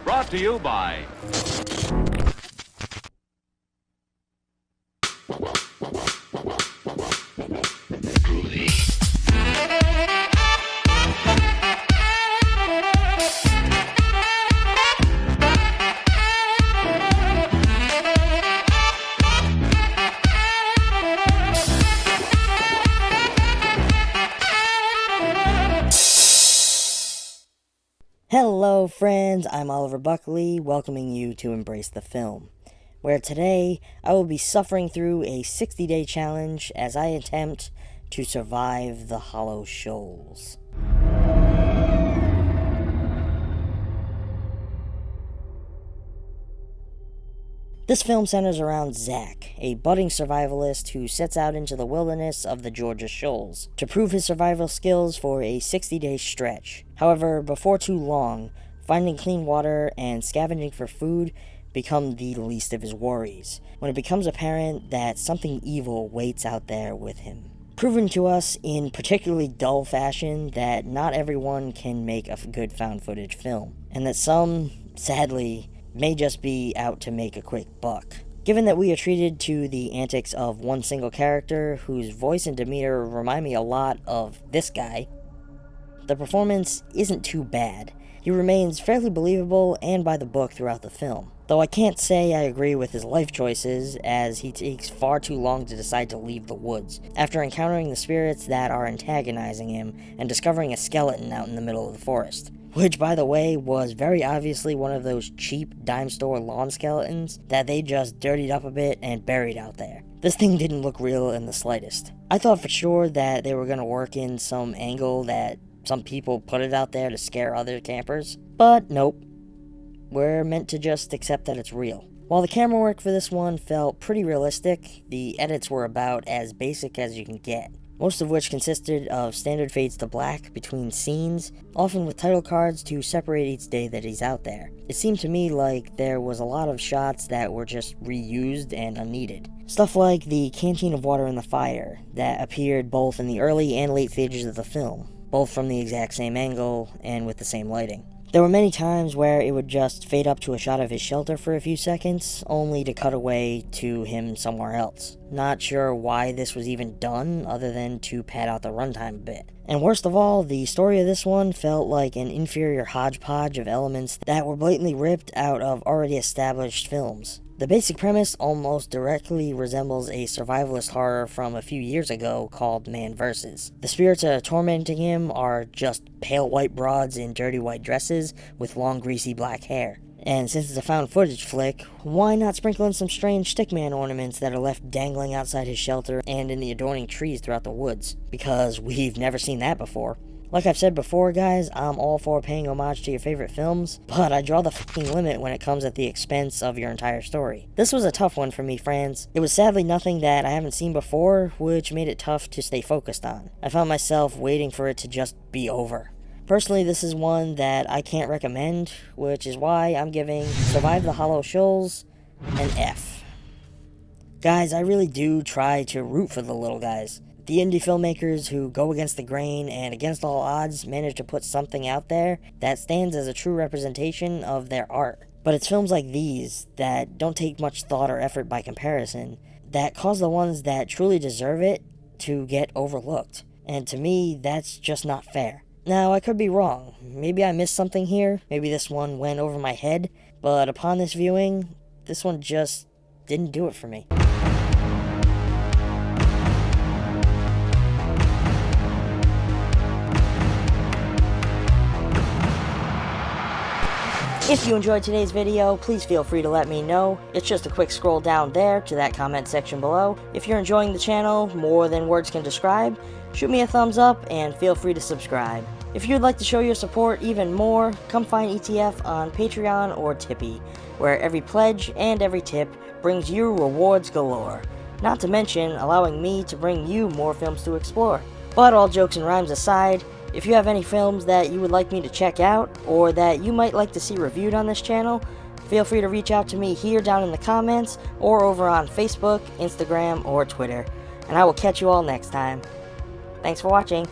Brought to you by... Hello friends, I'm Oliver Buckley, welcoming you to Embrace the Film, where today I will be suffering through a 60-day challenge as I attempt to survive the Hollow Shoals. This film centers around Zach, a budding survivalist who sets out into the wilderness of the Georgia Shoals to prove his survival skills for a 60-day stretch. However, before too long, finding clean water and scavenging for food become the least of his worries, when it becomes apparent that something evil waits out there with him. Proven to us in particularly dull fashion that not everyone can make a good found footage film, and that some, sadly, may just be out to make a quick buck. Given that we are treated to the antics of one single character whose voice and demeanor remind me a lot of this guy, the performance isn't too bad. He remains fairly believable and by the book throughout the film. Though I can't say I agree with his life choices, as he takes far too long to decide to leave the woods, after encountering the spirits that are antagonizing him and discovering a skeleton out in the middle of the forest. Which, by the way, was very obviously one of those cheap dime store lawn skeletons that they just dirtied up a bit and buried out there. This thing didn't look real in the slightest. I thought for sure that they were going to work in some angle that some people put it out there to scare other campers, but nope. We're meant to just accept that it's real. While the camera work for this one felt pretty realistic, the edits were about as basic as you can get. Most of which consisted of standard fades to black between scenes, often with title cards to separate each day that he's out there. It seemed to me like there was a lot of shots that were just reused and unneeded. Stuff like the canteen of water in the fire that appeared both in the early and late stages of the film, both from the exact same angle and with the same lighting. There were many times where it would just fade up to a shot of his shelter for a few seconds, only to cut away to him somewhere else. Not sure why this was even done, other than to pad out the runtime a bit. And worst of all, the story of this one felt like an inferior hodgepodge of elements that were blatantly ripped out of already established films. The basic premise almost directly resembles a survivalist horror from a few years ago called Man vs. The spirits that are tormenting him are just pale white broads in dirty white dresses with long greasy black hair. And since it's a found footage flick, why not sprinkle in some strange stickman ornaments that are left dangling outside his shelter and in the adorning trees throughout the woods? Because we've never seen that before. Like I've said before, guys, I'm all for paying homage to your favorite films, but I draw the fucking limit when it comes at the expense of your entire story. This was a tough one for me, friends. It was sadly nothing that I haven't seen before, which made it tough to stay focused on. I found myself waiting for it to just be over. Personally, this is one that I can't recommend, which is why I'm giving Survive the Hollow Shoals an F. Guys, I really do try to root for the little guys. The indie filmmakers who go against the grain and against all odds manage to put something out there that stands as a true representation of their art. But it's films like these that don't take much thought or effort by comparison that cause the ones that truly deserve it to get overlooked. And to me, that's just not fair. Now, I could be wrong. Maybe I missed something here. Maybe this one went over my head. But upon this viewing, this one just didn't do it for me. If you enjoyed today's video, please feel free to let me know. It's just a quick scroll down there to that comment section below. If you're enjoying the channel more than words can describe, shoot me a thumbs up and feel free to subscribe. If you'd like to show your support even more, come find ETF on Patreon or Tippy, where every pledge and every tip brings you rewards galore. Not to mention allowing me to bring you more films to explore. But all jokes and rhymes aside, if you have any films that you would like me to check out, or that you might like to see reviewed on this channel, feel free to reach out to me here down in the comments, or over on Facebook, Instagram, or Twitter, and I will catch you all next time. Thanks for watching.